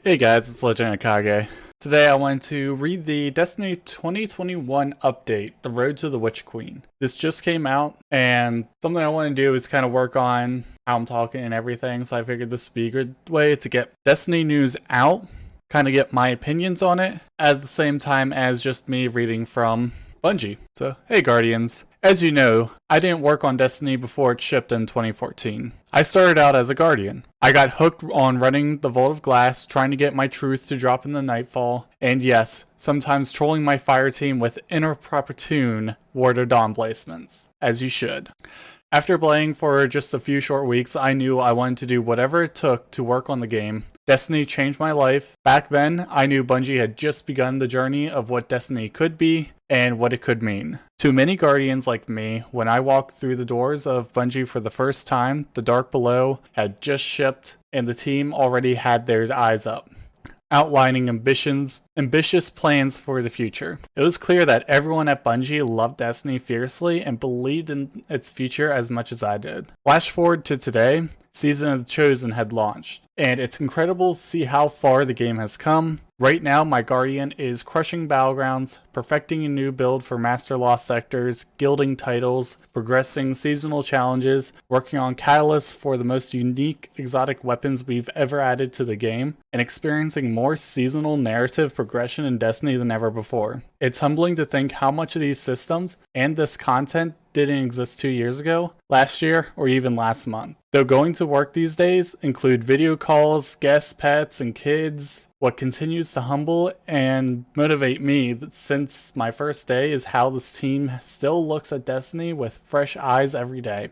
Hey guys, it's Legend Akage. Today I wanted to read the Destiny 2021 update, The Road to the Witch Queen. This just came out, and something I want to do is kind of work on how I'm talking and everything, so I figured this would be a good way to get Destiny news out, kind of get my opinions on it, at the same time as just me reading from Bungie. So, hey Guardians. As you know, I didn't work on Destiny before it shipped in 2014. I started out as a Guardian. I got hooked on running the Vault of Glass, trying to get my truth to drop in the Nightfall, and yes, sometimes trolling my fire team with inopportune Ward of Dawn placements, as you should. After playing for just a few short weeks, I knew I wanted to do whatever it took to work on the game. Destiny changed my life. Back then, I knew Bungie had just begun the journey of what Destiny could be and what it could mean. To many Guardians like me, when I walked through the doors of Bungie for the first time, the Dark Below had just shipped and the team already had their eyes up, outlining ambitious plans for the future. It was clear that everyone at Bungie loved Destiny fiercely and believed in its future as much as I did. Flash forward to today, Season of the Chosen had launched, and it's incredible to see how far the game has come. Right now, my Guardian is crushing battlegrounds, perfecting a new build for Master Lost sectors, gilding titles, progressing seasonal challenges, working on catalysts for the most unique exotic weapons we've ever added to the game, and experiencing more seasonal narrative progression in Destiny than ever before. It's humbling to think how much of these systems and this content didn't exist 2 years ago, last year, or even last month. Though going to work these days include video calls, guests, pets, and kids, what continues to humble and motivate me since my first day is how this team still looks at Destiny with fresh eyes every day.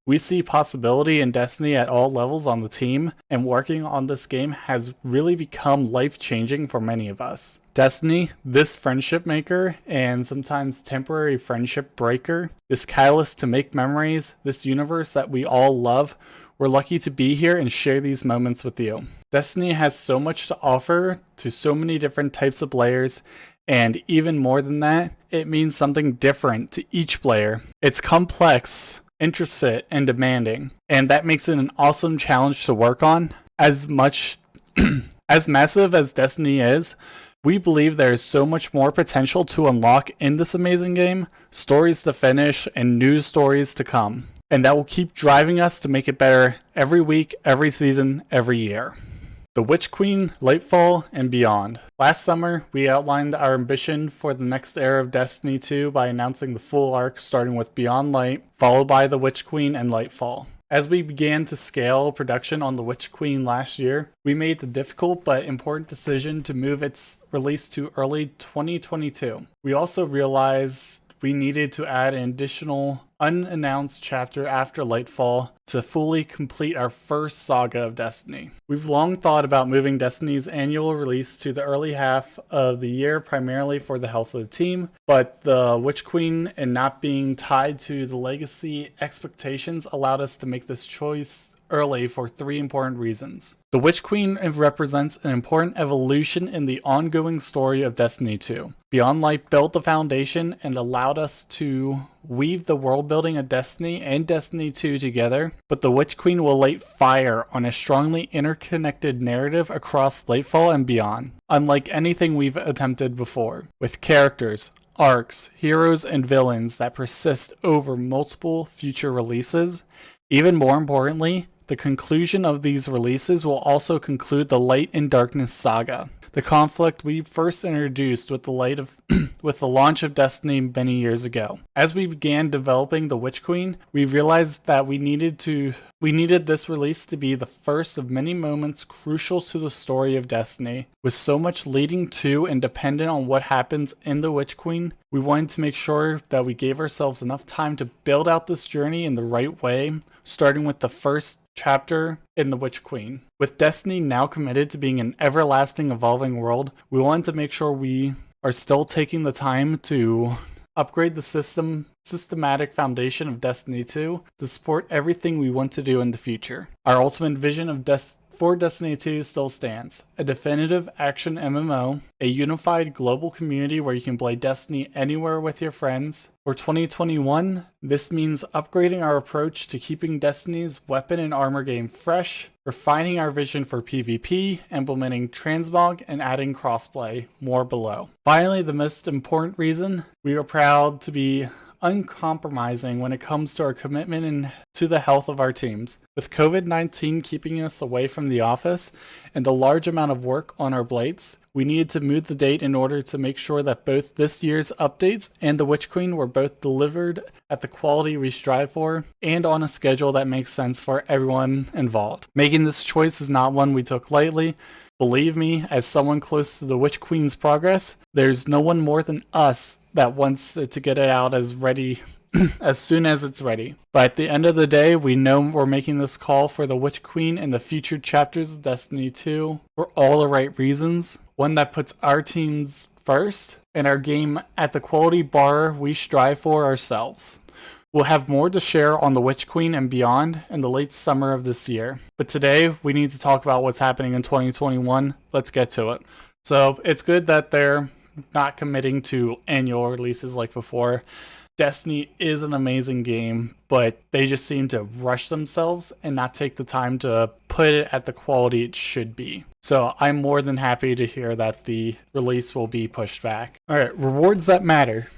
We see possibility in Destiny at all levels on the team, and working on this game has really become life-changing for many of us. Destiny, this friendship maker, and sometimes temporary friendship breaker, this catalyst to make memories, this universe that we all love, we're lucky to be here and share these moments with you. Destiny has so much to offer to so many different types of players, and even more than that, it means something different to each player. It's complex, intricate, and demanding, and that makes it an awesome challenge to work on. As massive as Destiny is, we believe there is so much more potential to unlock in this amazing game, stories to finish, and new stories to come. And that will keep driving us to make it better every week, every season, every year. The Witch Queen, Lightfall, and beyond. Last summer, we outlined our ambition for the next era of Destiny 2 by announcing the full arc starting with Beyond Light, followed by the Witch Queen and Lightfall. As we began to scale production on the Witch Queen last year, we made the difficult but important decision to move its release to early 2022. We also realized we needed to add an additional unannounced chapter after Lightfall to fully complete our first saga of Destiny. We've long thought about moving Destiny's annual release to the early half of the year primarily for the health of the team, but the Witch Queen and not being tied to the legacy expectations allowed us to make this choice early for three important reasons. The Witch Queen represents an important evolution in the ongoing story of Destiny 2. Beyond Light built the foundation and allowed us to weave the world building of Destiny and Destiny 2 together, but the Witch Queen will light fire on a strongly interconnected narrative across Lightfall and beyond, unlike anything we've attempted before, with characters, arcs, heroes, and villains that persist over multiple future releases. Even more importantly, the conclusion of these releases will also conclude the Light and Darkness saga, the conflict we first introduced with the launch of Destiny many years ago. As we began developing the Witch Queen, we realized that we needed this release to be the first of many moments crucial to the story of Destiny. With so much leading to and dependent on what happens in the Witch Queen, we wanted to make sure that we gave ourselves enough time to build out this journey in the right way, starting with the first chapter in the Witch Queen. With Destiny now committed to being an everlasting evolving world, we wanted to make sure we are still taking the time to upgrade the systematic foundation of Destiny 2 to support everything we want to do in the future. Our ultimate vision for Destiny 2 still stands. A definitive action MMO, a unified global community where you can play Destiny anywhere with your friends. For 2021, this means upgrading our approach to keeping Destiny's weapon and armor game fresh, refining our vision for PvP, implementing transmog, and adding crossplay, more below. Finally, the most important reason, we are proud to be uncompromising when it comes to our commitment and to the health of our teams. With COVID-19 keeping us away from the office and a large amount of work on our plates, we needed to move the date in order to make sure that both this year's updates and the Witch Queen were both delivered at the quality we strive for and on a schedule that makes sense for everyone involved. Making this choice is not one we took lightly. Believe me, as someone close to the Witch Queen's progress, there's no one more than us that wants to get it out as ready as soon as it's ready. But at the end of the day, we know we're making this call for the Witch Queen and the future chapters of Destiny 2 for all the right reasons. One that puts our teams first and our game at the quality bar we strive for ourselves. We'll have more to share on the Witch Queen and beyond in the late summer of this year. But today, we need to talk about what's happening in 2021. Let's get to it. So it's good that they're not committing to annual releases like before. Destiny is an amazing game, but they just seem to rush themselves and not take the time to put it at the quality it should be. So I'm more than happy to hear that the release will be pushed back. Alright, rewards that matter.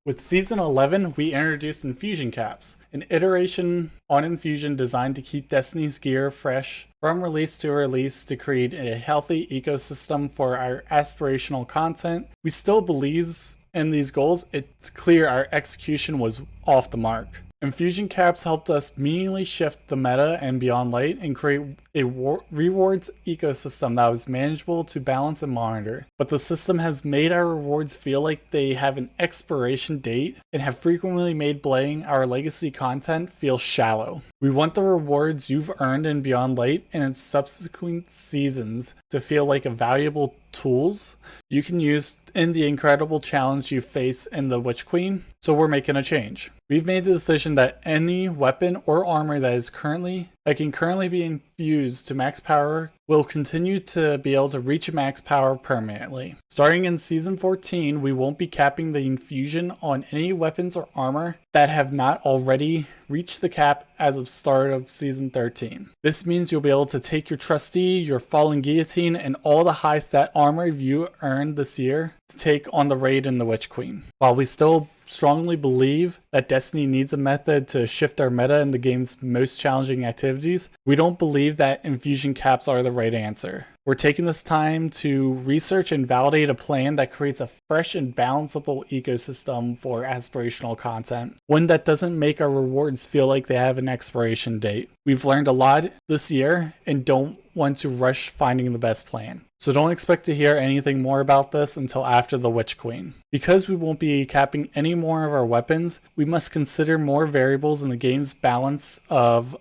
With Season 11, we introduced Infusion Caps, an iteration on Infusion designed to keep Destiny's gear fresh from release to release to create a healthy ecosystem for our aspirational content. We still believe in these goals. It's clear our execution was off the mark. Infusion Caps helped us meaningfully shift the meta and beyond late and create a rewards ecosystem that was manageable to balance and monitor. But the system has made our rewards feel like they have an expiration date and have frequently made playing our legacy content feel shallow. We want the rewards you've earned in Beyond Light and in subsequent seasons to feel like a valuable tools you can use in the incredible challenge you face in the Witch Queen, so we're making a change. We've made the decision that any weapon or armor that can currently be infused to max power will continue to be able to reach max power permanently. Starting in Season 14, we won't be capping the infusion on any weapons or armor that have not already reached the cap as of start of Season 13. This means you'll be able to take your Trustee, your Fallen Guillotine, and all the high stat armor you earned this year to take on the raid in the Witch Queen. While we still strongly believe that Destiny needs a method to shift our meta in the game's most challenging activities, we don't believe that infusion caps are the right answer. We're taking this time to research and validate a plan that creates a fresh and balanceable ecosystem for aspirational content, one that doesn't make our rewards feel like they have an expiration date. We've learned a lot this year and don't want to rush finding the best plan. So don't expect to hear anything more about this until after the Witch Queen. Because we won't be capping any more of our weapons, we must consider more variables in the game's balance of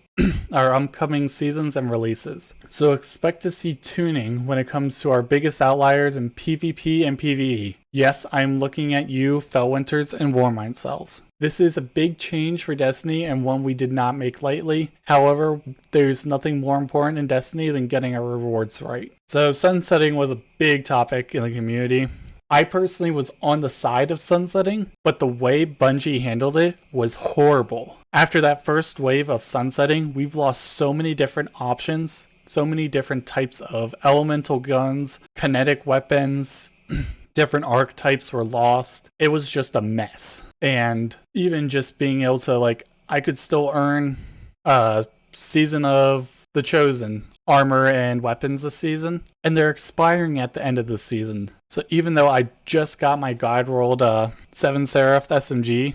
our upcoming seasons and releases. So expect to see tuning when it comes to our biggest outliers in PvP and PvE. Yes, I'm looking at you, Fellwinters and Warmind cells. This is a big change for Destiny and one we did not make lightly. However, there's nothing more important in Destiny than getting our rewards right. So sunsetting was a big topic in the community. I personally was on the side of sunsetting, but the way Bungie handled it was horrible. After that first wave of sunsetting, we've lost so many different options, so many different types of elemental guns, kinetic weapons, different archetypes were lost. It was just a mess. And even just being able to, I could still earn a season of The Chosen armor and weapons this season, and they're expiring at the end of the season. So even though I just got my god rolled 7 Seraph SMG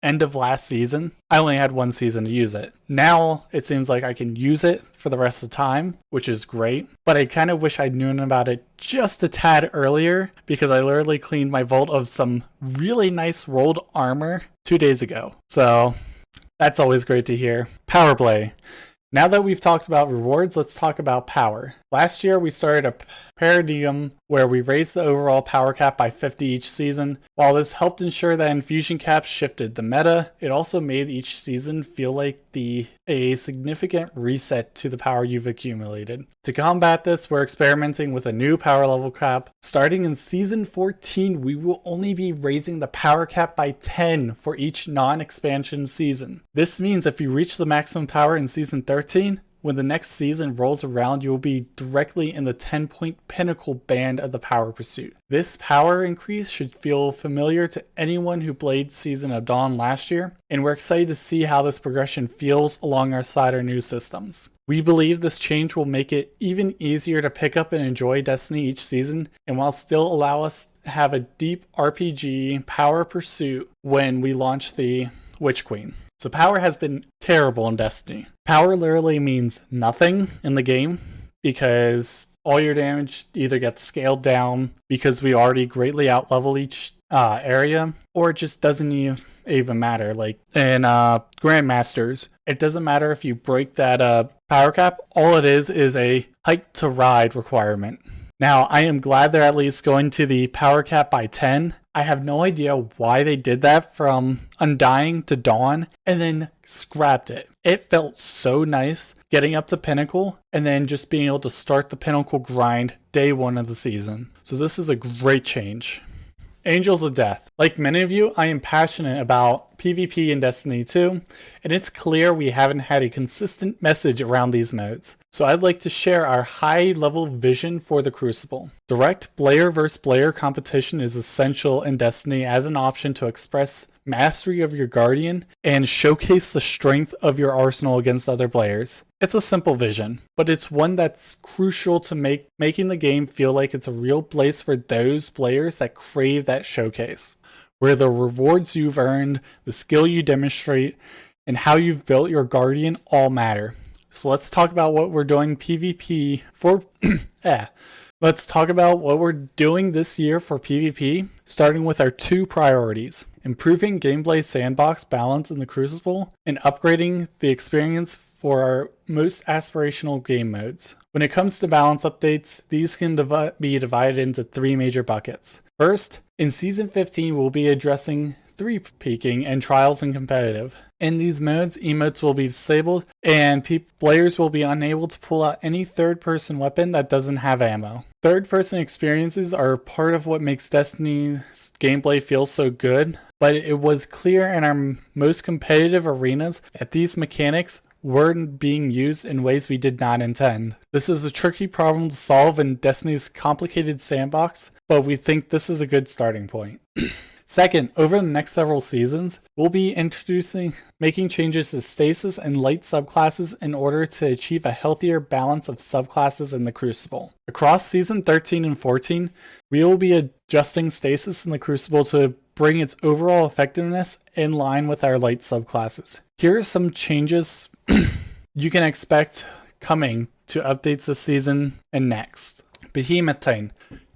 end of last season, I only had one season to use it. Now it seems like I can use it for the rest of the time, which is great, but I kind of wish I'd known about it just a tad earlier, because I literally cleaned my vault of some really nice rolled armor 2 days ago. So that's always great to hear. Power play. Now that we've talked about rewards, let's talk about power. Last year, we started a paradigm where we raised the overall power cap by 50 each season. While this helped ensure that infusion caps shifted the meta, it also made each season feel like a significant reset to the power you've accumulated. To combat this, we're experimenting with a new power level cap. Starting in season 14, we will only be raising the power cap by 10 for each non-expansion season. This means if you reach the maximum power in season 13, when the next season rolls around, you will be directly in the 10-point pinnacle band of the power pursuit. This power increase should feel familiar to anyone who played Season of Dawn last year, and we're excited to see how this progression feels alongside our new systems. We believe this change will make it even easier to pick up and enjoy Destiny each season, and while still allow us to have a deep RPG power pursuit when we launch the Witch Queen. So power has been terrible in Destiny. Power literally means nothing in the game because all your damage either gets scaled down because we already greatly outlevel each area, or it just doesn't even matter. Like in Grandmasters, it doesn't matter if you break that power cap. All it is a hike to ride requirement. Now, I am glad they're at least going to the power cap by 10. I have no idea why they did that from Undying to Dawn and then scrapped it. It felt so nice getting up to Pinnacle and then just being able to start the Pinnacle grind day one of the season. So this is a great change. Angels of Death. Like many of you, I am passionate about PvP in Destiny 2, and it's clear we haven't had a consistent message around these modes. So I'd like to share our high-level vision for the Crucible. Direct player versus player competition is essential in Destiny as an option to express mastery of your Guardian and showcase the strength of your arsenal against other players. It's a simple vision, but it's one that's crucial to making the game feel like it's a real place for those players that crave that showcase, where the rewards you've earned, the skill you demonstrate, and how you've built your Guardian all matter. So let's talk about what we're doing PvP for. Let's talk about what we're doing this year for PvP, starting with our two priorities: improving gameplay sandbox balance in the Crucible and upgrading the experience for our most aspirational game modes. When it comes to balance updates, these can be divided into three major buckets. First, in Season 15, we'll be addressing 3 peaking and trials and competitive. In these modes, emotes will be disabled and players will be unable to pull out any third-person weapon that doesn't have ammo. Third-person experiences are part of what makes Destiny's gameplay feel so good, but it was clear in our most competitive arenas that these mechanics weren't being used in ways we did not intend. This is a tricky problem to solve in Destiny's complicated sandbox, but we think this is a good starting point. Second, over the next several seasons, we'll be making changes to stasis and light subclasses in order to achieve a healthier balance of subclasses in the Crucible. Across Season 13 and 14, we will be adjusting stasis in the Crucible to bring its overall effectiveness in line with our light subclasses. Here are some changes you can expect coming to updates this season and next. Behemoth Titan.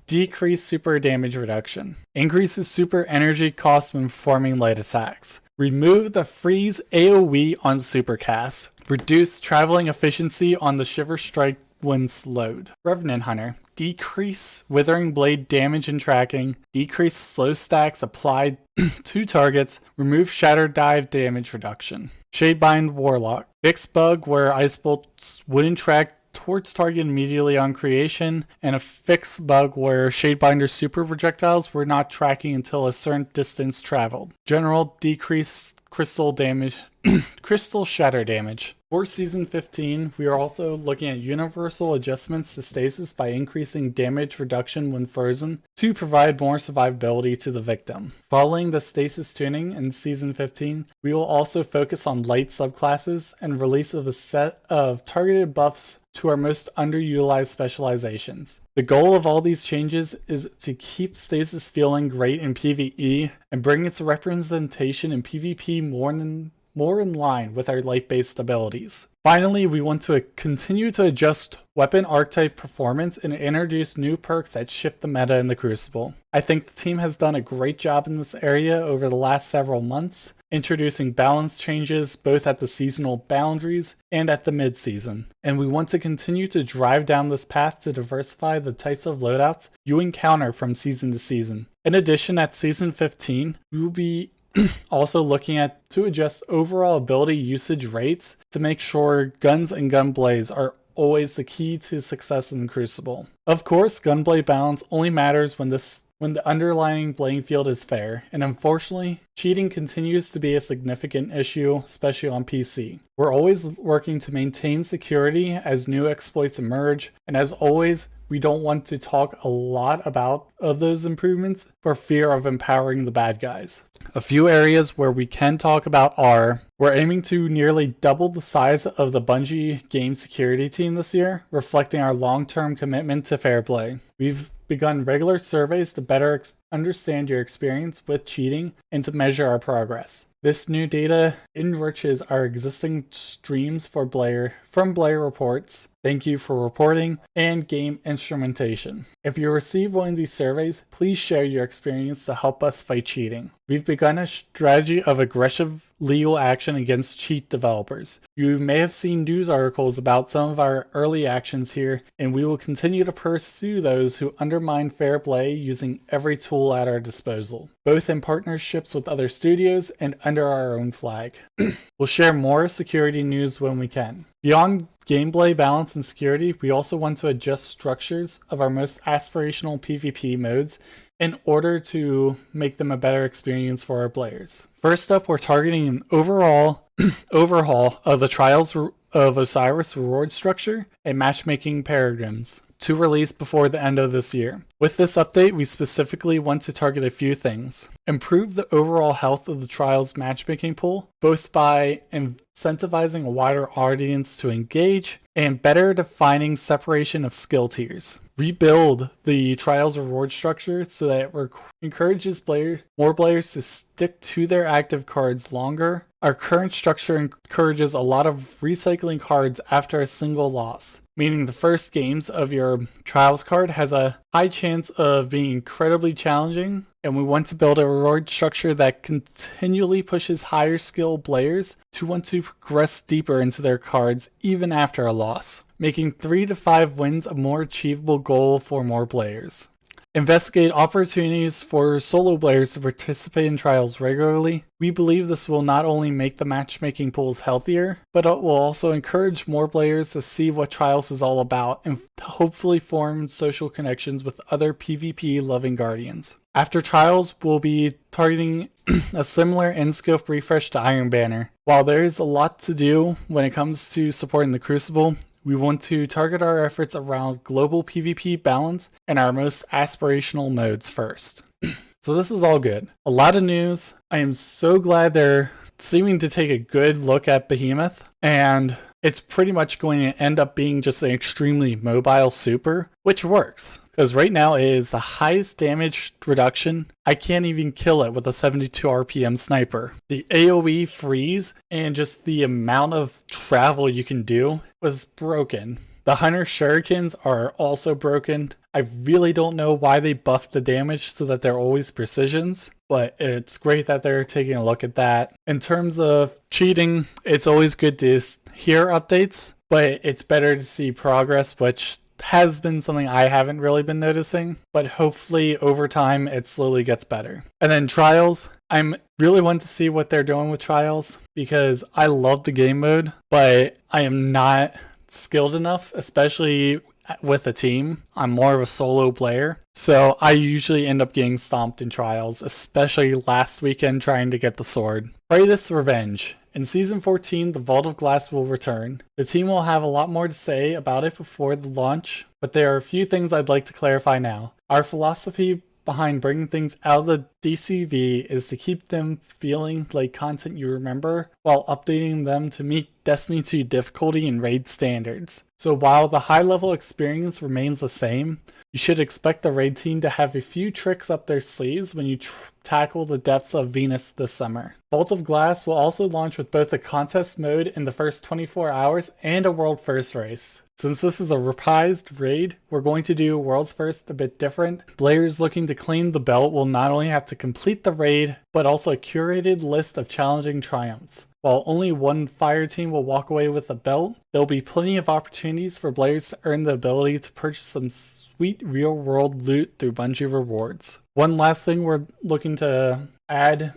Decrease super damage reduction. Increases super energy cost when performing light attacks. Remove the freeze AoE on supercasts. Reduce traveling efficiency on the Shiver Strike when slowed. Revenant Hunter. Decrease Withering Blade damage and tracking. Decrease slow stacks applied to targets. Remove Shatter Dive damage reduction. Shadebind Warlock. Fix bug where ice bolts wouldn't track towards target immediately on creation, and a fix bug where Shadebinder super projectiles were not tracking until a certain distance traveled. General decrease crystal damage, crystal shatter damage. For Season 15, we are also looking at universal adjustments to stasis by increasing damage reduction when frozen to provide more survivability to the victim. Following the stasis tuning in Season 15, we will also focus on light subclasses and release of a set of targeted buffs to our most underutilized specializations. The goal of all these changes is to keep stasis feeling great in PvE and bring its representation in PvP more than more in line with our light-based abilities. Finally, we want to continue to adjust weapon archetype performance and introduce new perks that shift the meta in the Crucible. I think the team has done a great job in this area over the last several months, introducing balance changes both at the seasonal boundaries and at the mid-season. And we want to continue to drive down this path to diversify the types of loadouts you encounter from season to season. In addition, at Season 15, we will be also looking to adjust overall ability usage rates to make sure guns and gunblades are always the key to success in the Crucible. Of course, gunblade balance only matters when the underlying playing field is fair, and unfortunately, cheating continues to be a significant issue, especially on PC. We're always working to maintain security as new exploits emerge, and as always, we don't want to talk a lot about those improvements for fear of empowering the bad guys. A few areas where we can talk about are, we're aiming to nearly double the size of the Bungie game security team this year, reflecting our long-term commitment to fair play. We've begun regular surveys to better understand your experience with cheating and to measure our progress. This new data enriches our existing streams from player reports, thank you for reporting, and game instrumentation. If you receive one of these surveys, please share your experience to help us fight cheating. We've begun a strategy of aggressive legal action against cheat developers. You may have seen news articles about some of our early actions here, and we will continue to pursue those who undermine fair play using every tool at our disposal, both in partnerships with other studios and under our own flag. We'll share more security news when we can. Beyond gameplay balance and security, we also want to adjust structures of our most aspirational PvP modes in order to make them a better experience for our players. First up, we're targeting an overhaul of the Trials of Osiris reward structure and matchmaking paradigms to release before the end of this year. With this update, we specifically want to target a few things. Improve the overall health of the Trials matchmaking pool, both by incentivizing a wider audience to engage and better defining separation of skill tiers. Rebuild the Trials reward structure so that it encourages more players to stick to their active cards longer. Our current structure encourages a lot of recycling cards after a single loss, meaning the first games of your Trials card has a high chance of being incredibly challenging, and we want to build a reward structure that continually pushes higher skill players to want to progress deeper into their cards even after a loss, making 3 to 5 wins a more achievable goal for more players. Investigate opportunities for solo players to participate in Trials regularly. We believe this will not only make the matchmaking pools healthier, but it will also encourage more players to see what Trials is all about and hopefully form social connections with other PvP-loving Guardians. After Trials, we'll be targeting a similar in-scope refresh to Iron Banner. While there is a lot to do when it comes to supporting the Crucible, we want to target our efforts around global PvP balance and our most aspirational modes first. So this is all good. A lot of news. I am so glad they're seeming to take a good look at Behemoth, and it's pretty much going to end up being just an extremely mobile super, which works, because right now it is the highest damage reduction. I can't even kill it with a 72 RPM sniper. The AoE freeze and just the amount of travel you can do was broken. The Hunter Shurikens are also broken. I really don't know why they buffed the damage so that they're always precisions, but it's great that they're taking a look at that. In terms of cheating, it's always good to hear updates, but it's better to see progress, which has been something I haven't really been noticing, but hopefully over time it slowly gets better. And then Trials, I'm really want to see what they're doing with Trials because I love the game mode, but I am not skilled enough, especially with a team. I'm more of a solo player, so I usually end up getting stomped in Trials, especially last weekend trying to get the sword. Kratos Revenge. In Season 14, the Vault of Glass will return. The team will have a lot more to say about it before the launch, but there are a few things I'd like to clarify now. Our philosophy behind bringing things out of the DCV is to keep them feeling like content you remember while updating them to meet Destiny 2 difficulty and raid standards. So while the high level experience remains the same, you should expect the raid team to have a few tricks up their sleeves when you tackle the depths of Venus this summer. Vault of Glass will also launch with both a contest mode in the first 24 hours and a world first race. Since this is a reprised raid, we're going to do world's first a bit different. Players looking to claim the belt will not only have to complete the raid, but also a curated list of challenging triumphs. While only one fire team will walk away with a belt, there'll be plenty of opportunities for players to earn the ability to purchase some sweet real-world loot through Bungie rewards. One last thing we're looking to add,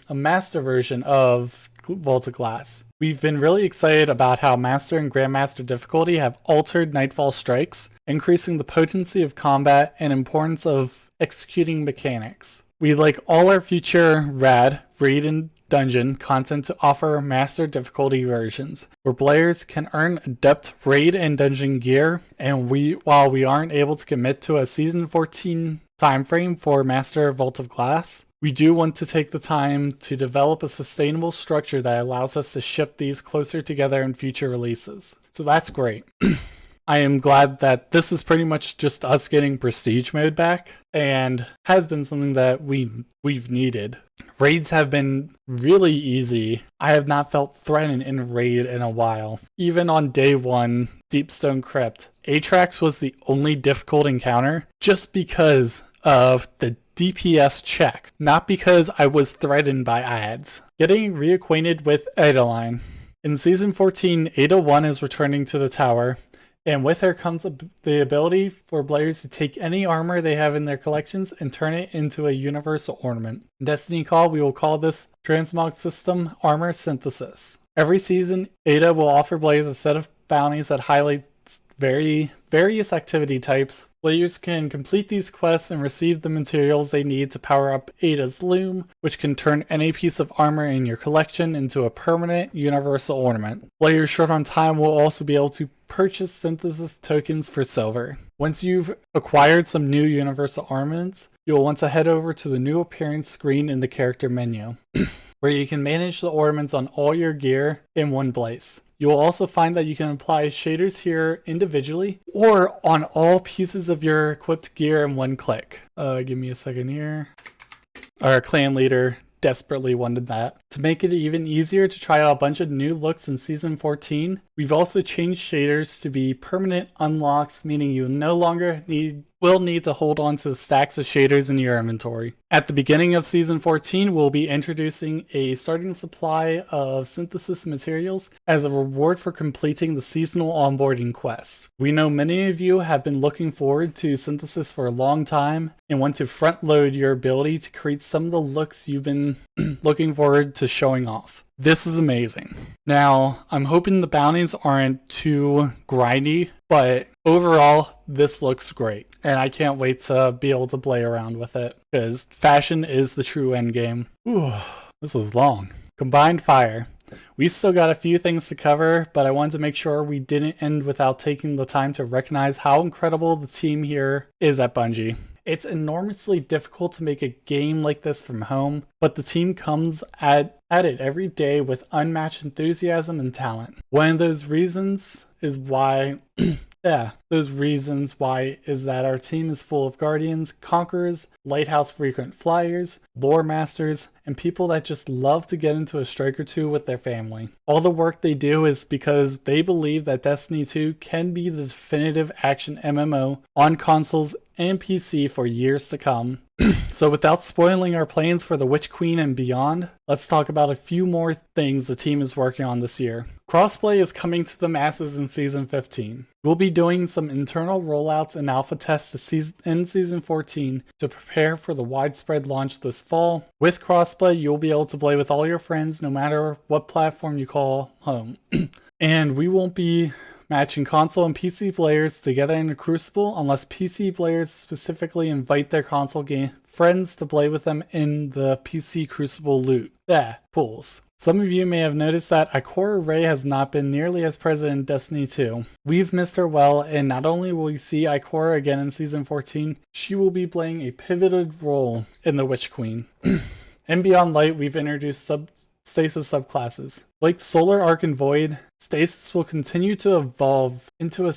a master version of Vault of Glass. We've been really excited about how Master and Grandmaster difficulty have altered Nightfall strikes, increasing the potency of combat and importance of executing mechanics. We'd like all our future raid and dungeon content to offer master difficulty versions, where players can earn adept raid and dungeon gear, and while we aren't able to commit to a Season 14 timeframe for Master Vault of Glass, we do want to take the time to develop a sustainable structure that allows us to ship these closer together in future releases. So that's great. I am glad that this is pretty much just us getting Prestige mode back, and has been something that we've needed. Raids have been really easy. I have not felt threatened in a raid in a while. Even on day one, Deepstone Crypt, Atrax was the only difficult encounter just because of the DPS check, not because I was threatened by ads. Getting reacquainted with Adeline. In Season 14, Ada 1 is returning to the tower, and with her comes the ability for players to take any armor they have in their collections and turn it into a universal ornament. In Destiny Call, we will call this Transmog System Armor Synthesis. Every season, Ada will offer players a set of bounties that highlight various activity types. Players can complete these quests and receive the materials they need to power up Ada's Loom, which can turn any piece of armor in your collection into a permanent universal ornament. Players short on time will also be able to purchase synthesis tokens for silver. Once you've acquired some new universal ornaments, you'll want to head over to the new appearance screen in the character menu, where you can manage the ornaments on all your gear in one place. You will also find that you can apply shaders here individually or on all pieces of your equipped gear in one click. Give me a second here. Our clan leader desperately wanted that. To make it even easier to try out a bunch of new looks in Season 14, we've also changed shaders to be permanent unlocks, meaning you no longer will need to hold on to the stacks of shaders in your inventory. At the beginning of Season 14, we'll be introducing a starting supply of synthesis materials as a reward for completing the seasonal onboarding quest. We know many of you have been looking forward to synthesis for a long time and want to front load your ability to create some of the looks you've been looking forward to showing off. This is amazing. Now, I'm hoping the bounties aren't too grindy, but overall, this looks great. And I can't wait to be able to play around with it, because fashion is the true endgame. Ooh, this is long. Combined Fire. We still got a few things to cover, but I wanted to make sure we didn't end without taking the time to recognize how incredible the team here is at Bungie. It's enormously difficult to make a game like this from home, but the team comes at it every day with unmatched enthusiasm and talent. One of those reasons is why is that our team is full of guardians, conquerors, lighthouse frequent flyers, lore masters, and people that just love to get into a strike or two with their family. All the work they do is because they believe that Destiny 2 can be the definitive action MMO on consoles and PC for years to come. So without spoiling our plans for the Witch Queen and beyond, let's talk about a few more things the team is working on this year. Crossplay is coming to the masses in Season 15. We'll be doing some internal rollouts and alpha tests in Season 14 to prepare for the widespread launch this fall. With crossplay, you'll be able to play with all your friends no matter what platform you call home. And we won't be matching console and PC players together in a Crucible unless PC players specifically invite their console game friends to play with them in the PC Crucible loot. Pools. Some of you may have noticed that Ikora Rey has not been nearly as present in Destiny 2. We've missed her well, and not only will you see Ikora again in Season 14, she will be playing a pivotal role in the Witch Queen. In Beyond Light, we've introduced Stasis subclasses. Like Solar Arc and Void, Stasis will continue to evolve into a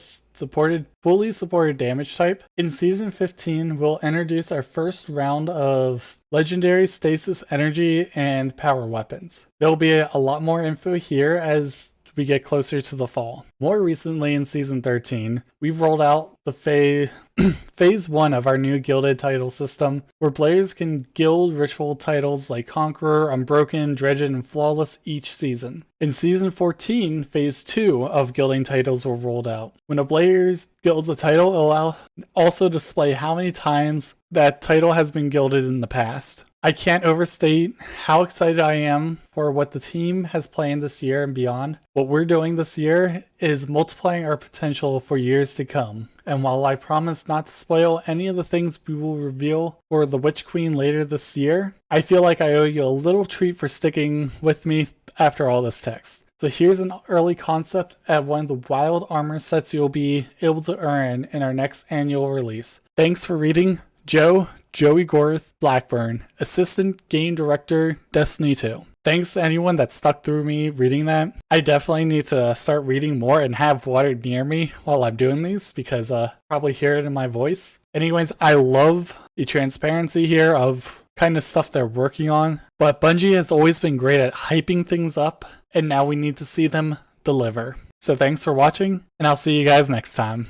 fully supported damage type. In Season 15, we'll introduce our first round of legendary Stasis energy and power weapons. There'll be a lot more info here as we get closer to the fall. More recently in Season 13, we've rolled out the phase 1 of our new gilded title system, where players can gild ritual titles like Conqueror, Unbroken, Dredged, and Flawless each season. In Season 14, phase 2 of gilding titles were rolled out. When a player gilds a title, it'll also display how many times that title has been gilded in the past. I can't overstate how excited I am for what the team has planned this year and beyond. What we're doing this year is multiplying our potential for years to come. And while I promise not to spoil any of the things we will reveal for the Witch Queen later this year, I feel like I owe you a little treat for sticking with me after all this text. So here's an early concept at one of the wild armor sets you'll be able to earn in our next annual release. Thanks for reading. Joey Gorth Blackburn, Assistant Game Director, Destiny 2. Thanks to anyone that stuck through me reading that. I definitely need to start reading more and have water near me while I'm doing these because probably hear it in my voice. Anyways, I love the transparency here of kind of stuff they're working on, but Bungie has always been great at hyping things up, and now we need to see them deliver. So thanks for watching, and I'll see you guys next time.